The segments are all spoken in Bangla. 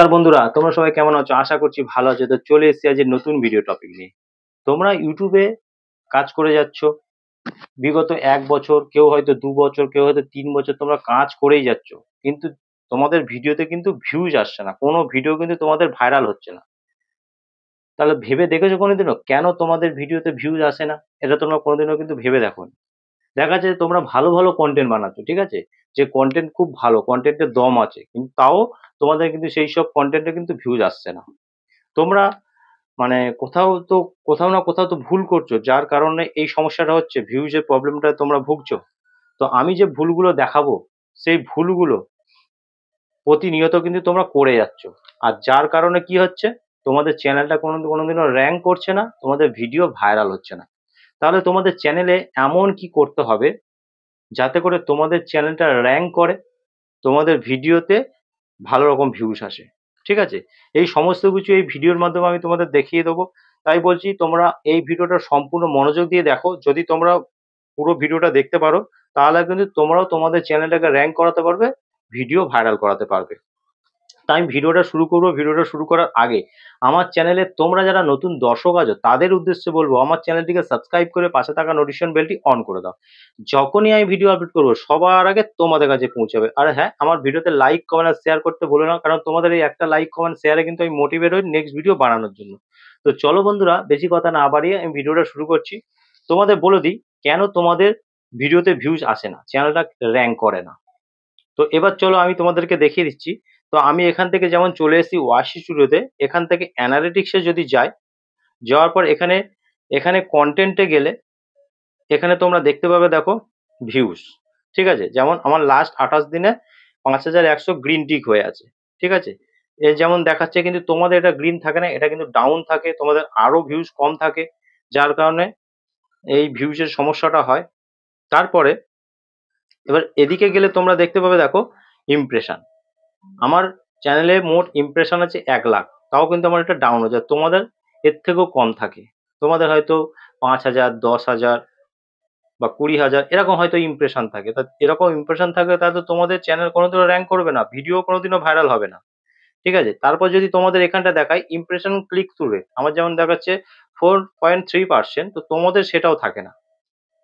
নমস্কার বন্ধুরা, তোমরা সবাই কেমন আছো? আশা করছি ভালো আছো। তো চলে এসেছি আজ নতুন ভিডিও টপিক নিয়ে। তোমরা ইউটিউবে কাজ করে যাচ্ছ বিগত 1 বছর, কেউ হয়তো 2 বছর, কেউ হয়তো 3 বছর তোমরা কাজ করেই যাচ্ছ, কিন্তু তোমাদের ভিডিওতে কিন্তু ভিউজ আসছে না, কোনো ভিডিও কিন্তু তোমাদের ভাইরাল হচ্ছে না। তাহলে ভেবে দেখেছো কোনোদিনও কেন তোমাদের ভিডিওতে ভিউজ আসে না? এটা তোমরা কোনোদিনও কিন্তু ভেবে দেখোনি। দেখা যাচ্ছে তোমরা ভালো ভালো কন্টেন্ট বানাচ্ছ, ঠিক আছে, যে কন্টেন্ট খুব ভালো, কন্টেন্টের দম আছে, কিন্তু তাও তোমাদের কিন্তু সেই সব কন্টেন্টে কিন্তু ভিউজ আসছে না। তোমরা মানে কোথাও না কোথাও তো ভুল করছো, যার কারণে এই সমস্যাটা হচ্ছে, ভিউজের প্রবলেমটা তোমরা ভুগছো। তো আমি যে ভুলগুলো দেখাবো, সেই ভুলগুলো প্রতিনিয়ত কিন্তু তোমরা করে যাচ্ছ, আর যার কারণে কি হচ্ছে, তোমাদের চ্যানেলটা কোনোদিনও র্যাঙ্ক করছে না, তোমাদের ভিডিও ভাইরাল হচ্ছে না। তাহলে তোমাদের চ্যানেলে এমন কি করতে হবে যাতে করে তোমাদের চ্যানেলটা র্যাঙ্ক করে, তোমাদের ভিডিওতে ভালো রকম ভিউজ আসে, ঠিক আছে? এই সমস্ত কিছু এই ভিডিওর মাধ্যমে আমি তোমাদের দেখিয়ে দেবো। তাই বলছি তোমরা এই ভিডিওটা সম্পূর্ণ মনোযোগ দিয়ে দেখো। যদি তোমরা পুরো ভিডিওটা দেখতে পারো, তাহলে কিন্তু তোমরাও তোমাদের চ্যানেলটাকে র্যাঙ্ক করাতে পারবে, ভিডিও ভাইরাল করাতে পারবে। তাই আমি ভিডিওটা শুরু করবো। ভিডিওটা শুরু করার আগে আমার চ্যানেলে তোমরা যারা নতুন দর্শক আছো তাদের উদ্দেশ্যে বলবো, আমার চ্যানেলটিকে সাবস্ক্রাইব করে পাশে থাকা নোটিফিকেশন বেলটি অন করে দাও। যখনই আমি ভিডিও আপলোড করবো সবার আগে তোমাদের কাছে পৌঁছাবে। আর হ্যাঁ, আমার ভিডিওতে লাইক কমেন্ট আর শেয়ার করতে ভুলো না, কারণ তোমাদের এই একটা লাইক কমেন্ট শেয়ারে কিন্তু আমি মোটিভেট হই নেক্সট ভিডিও বানানোর জন্য। তো চলো বন্ধুরা, বেশি কথা না বাড়িয়ে আমি ভিডিওটা শুরু করছি। তোমাদের বলে দিই কেন তোমাদের ভিডিওতে ভিউজ আসে না, চ্যানেলটা র্যাঙ্ক করে না। তো এবার চলো আমি তোমাদেরকে দেখিয়ে দিচ্ছি। তো আমি এখান থেকে যেমন চলে এসেছি ওয়াশি স্টুডিওতে, এখান থেকে অ্যানালিটিক্সে যদি যাই, যাওয়ার পর এখানে এখানে কন্টেন্টে গেলে এখানে তোমরা দেখতে পাবে, দেখো ভিউজ, ঠিক আছে, যেমন আমার লাস্ট 28 দিনে 5100 গ্রিন টিক হয়ে আছে, ঠিক আছে। এ যেমন দেখাচ্ছে, কিন্তু তোমাদের এটা গ্রিন থাকে না, এটা কিন্তু ডাউন থাকে, তোমাদের আরো ভিউজ কম থাকে, যার কারণে এই ভিউজের সমস্যাটা হয়। তারপরে এবার এদিকে গেলে তোমরা দেখতে পাবে, দেখো ইমপ্রেশন, আমার চ্যানেলে মোট ইমপ্রেশন আছে 1 লাখ, তাও কিন্তু আমার এটা ডাউন হয়ে যায়, তোমাদের এর থেকেও কম থাকে। তোমাদের হয়তো 5,000, 10,000 বা 20,000 এরকম হয়তো ইমপ্রেশন থাকে। তা এরকম ইমপ্রেশন থাকলে তাহলে তো তোমাদের চ্যানেল কোনোদিনও র্যাঙ্ক করবে না, ভিডিও কোনোদিনও ভাইরাল হবে না, ঠিক আছে। তারপর যদি তোমাদের এখানটা দেখায় ইমপ্রেশন ক্লিক থ্রু রেট, আমার যেমন দেখাচ্ছে 4.3%, তো তোমাদের সেটাও থাকে না,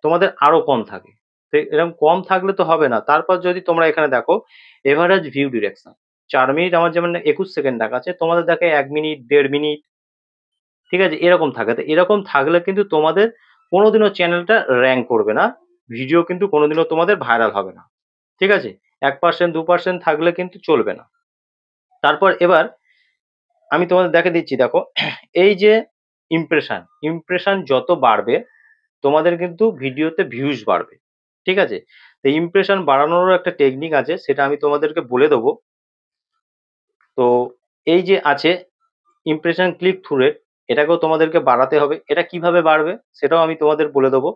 তোমাদের আরো কম থাকে। তো এরকম কম থাকলে তো হবে না। তারপর যদি তোমরা এখানে দেখো এভারেজ ভিউ ডিরেকশন, 4 মিনিট আমার যেমন 21 সেকেন্ড দেখাচ্ছে, তোমাদের দেখে 1 মিনিট, 1.5 মিনিট, ঠিক আছে, এরকম থাকে। তো এরকম থাকলে কিন্তু তোমাদের কোনোদিনও চ্যানেলটা র্যাঙ্ক করবে না, ভিডিও কিন্তু কোনোদিনও তোমাদের ভাইরাল হবে না, ঠিক আছে। 1% 2% থাকলে কিন্তু চলবে না। তারপর এবার আমি তোমাদের দেখে দিচ্ছি, দেখো এই যে ইমপ্রেশন, ইমপ্রেশন যত বাড়বে তোমাদের কিন্তু ভিডিওতে ভিউজ বাড়বে, ঠিক আছে। তো ইমপ্রেশন বাড়ানোরও একটা টেকনিক আছে, সেটা আমি তোমাদেরকে বলে দেবো। তো এই যে আছে ইমপ্রেশন ক্লিক থ্রু রেট, এটাকেও তোমাদেরকে বাড়াতে হবে। এটা কিভাবে বাড়বে সেটাও আমি তোমাদের বলে দেবো।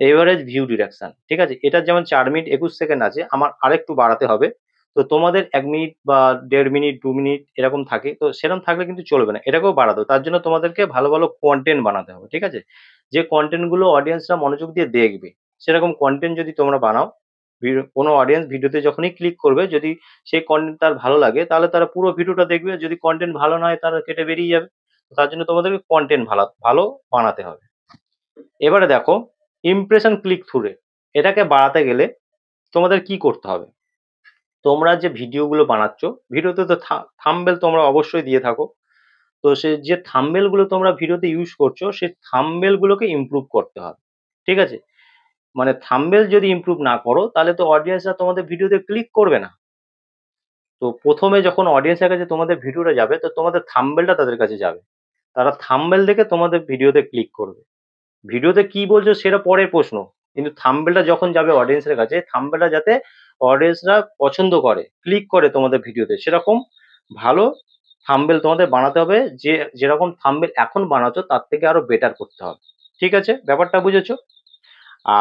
এভারেজ ভিউ ডিরেকশন, ঠিক আছে, এটা যেমন 4 মিনিট 21 সেকেন্ড আছে, আমার আরেকটু বাড়াতে হবে। তো তোমাদের 1 মিনিট বা 1.5 মিনিট 2 মিনিট এরকম থাকে, তো সেরকম থাকলে কিন্তু চলবে না, এটাকেও বাড়াতে হবে। তার জন্য তোমাদেরকে ভালো ভালো কন্টেন্ট বানাতে হবে, ঠিক আছে, যে কন্টেন্ট গুলো অডিয়েন্সরা মনোযোগ দিয়ে দেখবে, সেরকম কন্টেন্ট যদি তোমরা বানাও, কোনো অডিয়েন্স ভিডিওতে যখনই ক্লিক করবে, যদি সেই কন্টেন্ট তার ভালো লাগে তাহলে তারা পুরো ভিডিওটা দেখবে, যদি কন্টেন্ট ভালো না হয় তারা কেটে বেরিয়ে যাবে। তো তার জন্য তোমাদেরকে কন্টেন্ট ভালো ভালো বানাতে হবে। এবারে দেখো ইমপ্রেশন ক্লিক থ্রু রেট, এটাকে বাড়াতে গেলে তোমাদের কি করতে হবে, তোমরা যে ভিডিওগুলো বানাচ্ছ, ভিডিওতে তো থাম্বনেল তোমরা অবশ্যই দিয়ে থাকো। তো সে যে থাম্বনেল গুলো তোমরা ভিডিওতে ইউজ করছো, সেই থাম্বনেল গুলোকে ইমপ্রুভ করতে হবে, ঠিক আছে। মানে থাম্বনেল যদি ইমপ্রুভ না করো তাহলে তো অডিয়েন্সরা তোমাদের ভিডিওতে ক্লিক করবে না। তো প্রথমে যখন অডিয়েন্সের কাছে তোমাদের ভিডিওটা যাবে, তো তোমাদের থাম্বনেলটা তাদের কাছে যাবে, তারা থাম্বনেল দেখে তোমাদের ভিডিওতে ক্লিক করবে। ভিডিওতে কি বলছো সেটা পরের প্রশ্ন, কিন্তু থাম্বনেলটা যখন যাবে অডিয়েন্সের কাছে, থাম্বনেলটা যাতে অডিয়েন্সরা পছন্দ করে, ক্লিক করে তোমাদের ভিডিওতে, সেরকম ভালো থাম্বনেল তোমাদের বানাতে হবে। যে যেরকম থাম্বনেল এখন বানাচ্ছ তার থেকে আরো বেটার করতে হবে, ঠিক আছে, ব্যাপারটা বুঝেছো।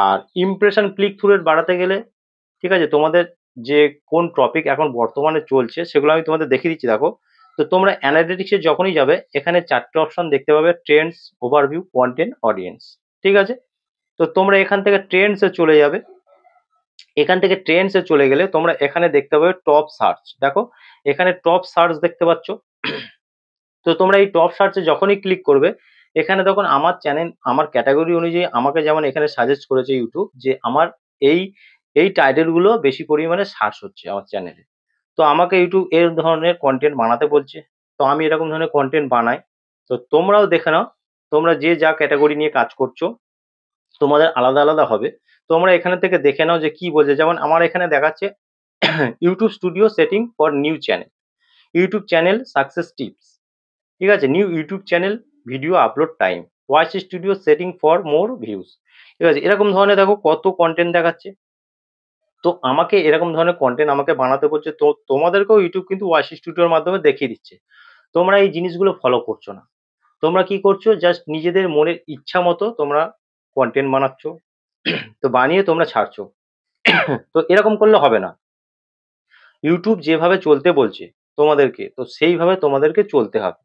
আর ইমপ্রেশন ক্লিক থ্রু রেট বাড়াতে গেলে, ঠিক আছে, তোমাদের যে কোন টপিক এখন বর্তমানে চলছে সেগুলো আমি তোমাদের দেখিয়ে দিচ্ছি, দেখো। তো তোমরা অ্যানালিটিক্সে যখনই যাবে, এখানে 4টে অপশন দেখতে পাবে, ট্রেন্ডস, ওভারভিউ, কন্টেন্ট, অডিয়েন্স, ঠিক আছে। তো তোমরা এখান থেকে ট্রেন্ডসে চলে যাবে। এখান থেকে ট্রেন্ডসে চলে গেলে তোমরা এখানে দেখতে পাবে টপ সার্চ, দেখো এখানে টপ সার্চ দেখতে পাচ্ছ, তো তোমরা এই টপ সার্চে যখনই ক্লিক করবে, এখানে তখন আমার চ্যানেল, আমার ক্যাটাগরি অনুযায়ী আমাকে যেমন এখানে সাজেস্ট করেছে ইউটিউব যে আমার এই এই টাইটেল গুলো বেশি পরিমাণে সার্চ হচ্ছে আমার চ্যানেলে। তো আমাকে ইউটিউব এর ধরনের কন্টেন্ট বানাতে বলছে। তো আমি এরকম ধরনের কন্টেন্ট বানাই। তো তোমরাও দেখে নাও, তোমরা যে যা ক্যাটাগরি নিয়ে কাজ করছো তোমাদের আলাদা আলাদা হবে। তোমরা এখানে থেকে দেখে নাও যে কি বলছে। যেমন আমার এখানে দেখাচ্ছে YouTube studio setting for new channel, YouTube channel success tips, ঠিক আছে? New YouTube channel video upload time, watch studio setting for more views, ঠিক আছে? এরকম ধরনের দেখো কত কন্টেন্ট দেখাচ্ছে। তো আমাকে এরকম ধরনের কন্টেন্ট আমাকে বানাতে বলছে। তো তোমাদেরকেও ইউটিউব কিন্তু ওয়াচ স্টুডিওর মাধ্যমে দেখিয়ে দিচ্ছে। তোমরা এই জিনিসগুলো ফলো করছো না। তোমরা কি করছো? জাস্ট নিজেদের মনের ইচ্ছা মতো তোমরা কন্টেন্ট বানাচ্ছ। তো বানিয়ে তোমরা ছাড়ছো। তো এরকম করলে হবে না। ইউটিউব যেভাবে চলতে বলছে তোমাদেরকে, তো সেইভাবে তোমাদেরকে চলতে হবে।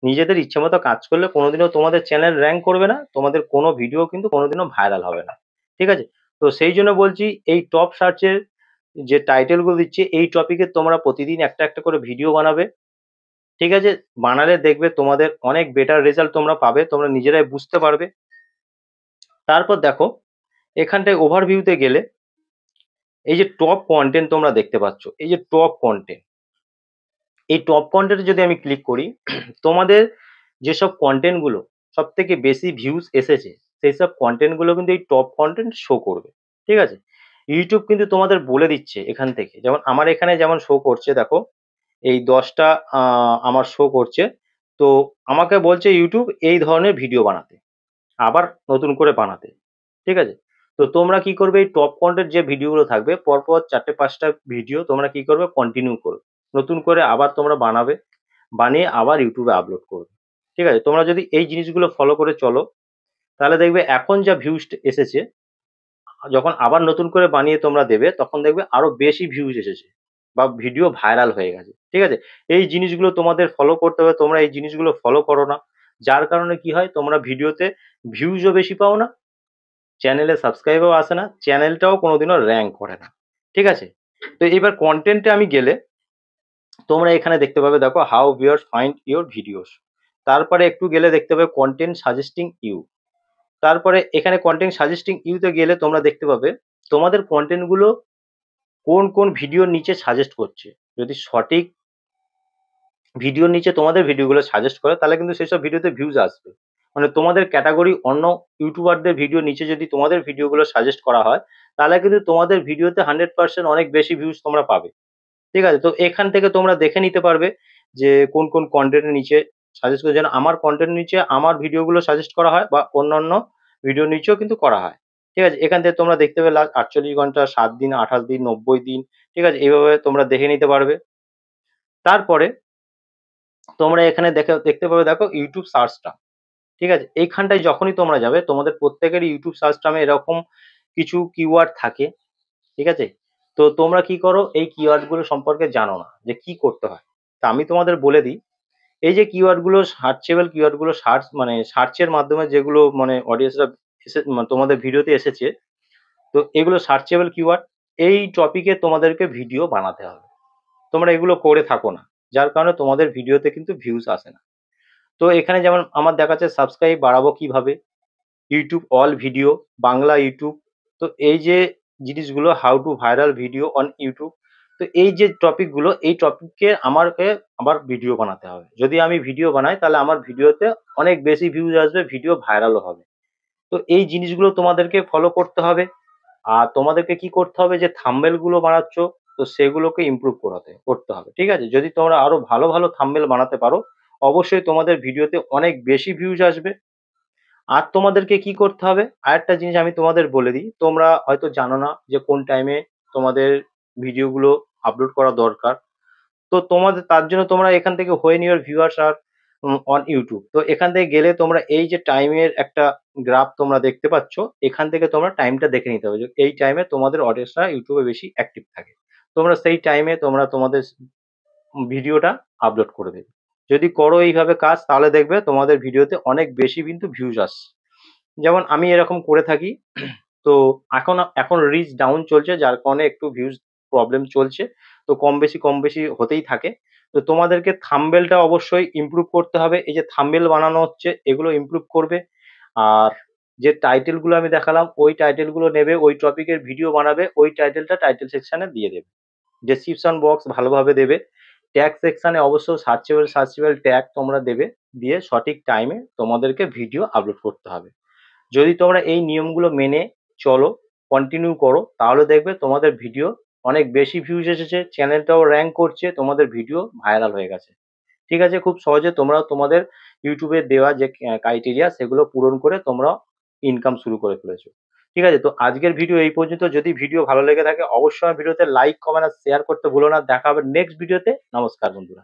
নিজেদের ইচ্ছামতো কাজ করলে কোনোদিনও তোমাদের চ্যানেল র‍্যাংক করবে না। তোমাদের কোনো ভিডিও কিন্তু কোনোদিনও ভাইরাল হবে না। ঠিক আছে? তো সেই জন্য বলছি এই টপ সার্চের যে টাইটেল গুলো দিচ্ছে এই টপিকে তোমরা প্রতিদিন একটা একটা করে ভিডিও বানাবে। ঠিক আছে? বানালে দেখবে তোমাদের অনেক বেটার রেজাল্ট তোমরা পাবে। তোমরা নিজেরাই বুঝতে পারবে। তারপর দেখো এখানটায় ওভারভিউতে গেলে এই যে টপ কনটেন্ট তোমরা দেখতে পাচ্ছ। এই যে টপ কনটেন্ট, এই টপ কনটেন্টে যদি আমি ক্লিক করি, তোমাদের যেসব কনটেন্ট গুলো সবথেকে বেশি ভিউজ এসেছে সেই সব কনটেন্ট গুলো কিন্তু এই টপ কনটেন্ট শো করবে। ঠিক আছে? ইউটিউব কিন্তু তোমাদের বলে দিচ্ছে এখান থেকে। যেমন আমার এখানে যেমন শো করছে দেখো, এই ১০ টা আমার শো করছে। তো আমাকে বলছে ইউটিউব এই ধরনের ভিডিও বানাতে। আবার নতুন করে বানাতে। ঠিক আছে? তো তোমরা কি করবে, এই টপ কনটেন্ট যে ভিডিওগুলো থাকবে পরপর ৪ টে ৫ টা ভিডিও তোমরা কি করবে কন্টিনিউ করবে। নতুন করে আবার তোমরা বানাবে। বানিয়ে আবার YouTube এ আপলোড করবে। ঠিক আছে? তোমরা যদি এই জিনিসগুলো ফলো করে চলো তাহলে দেখবে এখন যা ভিউজ এসেছে, যখন আবার নতুন করে বানিয়ে তোমরা দেবে তখন দেখবে আরো বেশি ভিউজ এসেছে বা ভিডিও ভাইরাল হয়ে গেছে। ঠিক আছে? এই জিনিসগুলো তোমাদের ফলো করতে হবে। তোমরা এই জিনিসগুলো ফলো করো না। যার কারণে কি হয়, তোমরা ভিডিওতে ভিউজও বেশি পাও না, চ্যানেলে সাবস্ক্রাইবও আসে না, চ্যানেলটাও কোনোদিনও র‍্যাংক করে না। ঠিক আছে? তো এবার কনটেন্টে আমি গেলে তোমরা এখানে দেখতে পাবে দেখো how viewers find your videos. তারপরে একটু গেলে দেখতে পাবে কনটেন্ট সাজেস্টিং ইউ। তারপরে এখানে কনটেন্ট সাজেস্টিং ইউ তে গেলে তোমরা দেখতে পাবে তোমাদের কনটেন্ট গুলো কোন কোন ভিডিওর নিচে সাজেস্ট করছে। যদি সঠিক ভিডিওর নিচে তোমাদের ভিডিওগুলো সাজেস্ট করে তাহলে কিন্তু সেসব ভিডিওতে ভিউজ আসবে। মানে তোমাদের ক্যাটাগরি অন্য ইউটিউবারদের ভিডিওর নিচে যদি তোমাদের ভিডিওগুলো সাজেস্ট করা হয় তাহলে কিন্তু তোমাদের ভিডিওতে 100% অনেক বেশি ভিউজ তোমরা পাবে। ঠিক আছে? তো এখান থেকে তোমরা দেখে নিতে পারবে যে কোন কোন কনটেন্টের নিচে সাজেস্ট করে। যেন আমার কনটেন্টের নিচে আমার ভিডিওগুলো সাজেস্ট করা হয় বা অন্যান্য ভিডিওর নিচেও কিন্তু করা হয়। ঠিক আছে? এখান থেকে তোমরা দেখতে পেলে ৪৮ ঘন্টা, ৭ দিন, ২৮ দিন, ৯০ দিন। ঠিক আছে? এইভাবে তোমরা দেখে নিতে পারবে। তারপরে তোমরা এখানে দেখতে পাবে দেখো ইউটিউব সার্চ টার্ম। ঠিক আছে? এইখানটায় যখনই তোমরা যাবে তোমাদের প্রত্যেকেরই ইউটিউব সার্চ টার্মে এরকম কিছু কিওয়ার্ড থাকে। ঠিক আছে? তো তোমরা কি করো, এই কিওয়ার্ড গুলো সম্পর্কে জানো না যে কি করতে হয়। তা আমি তোমাদের বলে দিই, এই যে কিওয়ার্ড গুলো সার্চেবল কিওয়ার্ড গুলো মানে সার্চের মাধ্যমে যেগুলো মানে অডিয়েন্সরা তোমাদের ভিডিওতে এসেছে, তো এগুলো সার্চেবল কিওয়ার্ড। এই টপিকে তোমাদেরকে ভিডিও বানাতে হবে। তোমরা এগুলো করে থাকো না। যার কারণে তোমাদের ভিডিওতে কিন্তু ভিউজ আসে না। তো এখানে যেমন আমার দেখাচ্ছে সাবস্ক্রাইব বাড়াবো কিভাবে? YouTube all video, Bangla YouTube. তো এই যে জিনিসগুলো how to viral video on YouTube. তো এই যে টপিক গুলো এই টপিকে আমাকে আবার ভিডিও বানাতে হবে। যদি আমি ভিডিও বানাই তাহলে আমার ভিডিওতে অনেক বেশি ভিউজ আসবে, ভিডিও ভাইরালও হবে। তো এই জিনিসগুলো তোমাদেরকে ফলো করতে হবে। আর তোমাদেরকে কি করতে হবে, যে থাম্বনেল গুলো বানাচ্ছ তো সেগুলোকে ইমপ্রুভ করতে হবে। ঠিক আছে? যদি তোমরা আরো ভালো ভালো থাম্বনেল বানাতে পারো অবশ্যই তোমাদের ভিডিওতে অনেক বেশি ভিউজ আসবে। আর তোমাদেরকে কি করতে হবে? আরেকটা জিনিস আমি তোমাদের বলে দিই। তোমরা হয়তো জানো না যে কোন টাইমে তোমাদের ভিডিওগুলো আপলোড করা দরকার। তো তোমাদের তার জন্য তোমরা এখান থেকে when your viewers are on YouTube. তো এখান থেকে গেলে তোমরা এই যে টাইমের একটা গ্রাফ তোমরা দেখতে পাচ্ছ, এখান থেকে তোমরা টাইমটা দেখে নিতে হবে যে এই টাইমে তোমাদের অডিয়েন্সরা ইউটিউবে বেশি অ্যাক্টিভ থাকে। তোমরা সেই টাইমে তোমরা তোমাদের ভিডিওটা আপলোড করে দেবে। যদি করো এইভাবে কাজ তাহলে দেখবে তোমাদের ভিডিওতে অনেক বেশি কিন্তু ভিউজ আসছে। যেমন আমি এরকম করে থাকি। তো এখন রিচ ডাউন চলছে যার কারণে একটু ভিউজ প্রবলেম চলছে। তো কম বেশি হতেই থাকে। তো তোমাদেরকে থাম্বনেলটা অবশ্যই ইমপ্রুভ করতে হবে। এই যে থাম্বনেল বানানো হচ্ছে এগুলো ইমপ্রুভ করবে। আর যে টাইটেল গুলো আমি দেখালাম ওই টাইটেল গুলো নেবে, ওই টপিকের ভিডিও বানাবে, ওই টাইটেলটা টাইটেল সেকশনে দিয়ে দেবে। ডেসক্রিপশন বক্স ভালোভাবে দেবে। ট্যাগ সেকশনে অবশ্যই সার্চেবল ট্যাগ তোমরা দেবে, দিয়ে সঠিক টাইমে তোমাদেরকে ভিডিও আপলোড করতে হবে। যদি তোমরা এই নিয়মগুলো মেনে চলো, কন্টিনিউ করো, তাহলে দেখবে তোমাদের ভিডিও অনেক বেশি ভিউজ এসেছে, চ্যানেলটাও র্যাঙ্ক করছে, তোমাদের ভিডিও ভাইরাল হয়ে গেছে। ঠিক আছে, খুব সহজে তোমরা তোমাদের ইউটিউবে দেওয়া যে ক্রাইটেরিয়া সেগুলো পূরণ করে তোমরা ইনকাম শুরু করে ফেলেছো। ঠিক আছে, তো আজকের ভিডিও এই পর্যন্ত। যদি ভিডিও ভালো লেগে থাকে অবশ্যই ভিডিওতে লাইক কমেন্ট আর শেয়ার করতে ভুলো না। দেখা হবে নেক্সট ভিডিওতে। নমস্কার বন্ধুরা।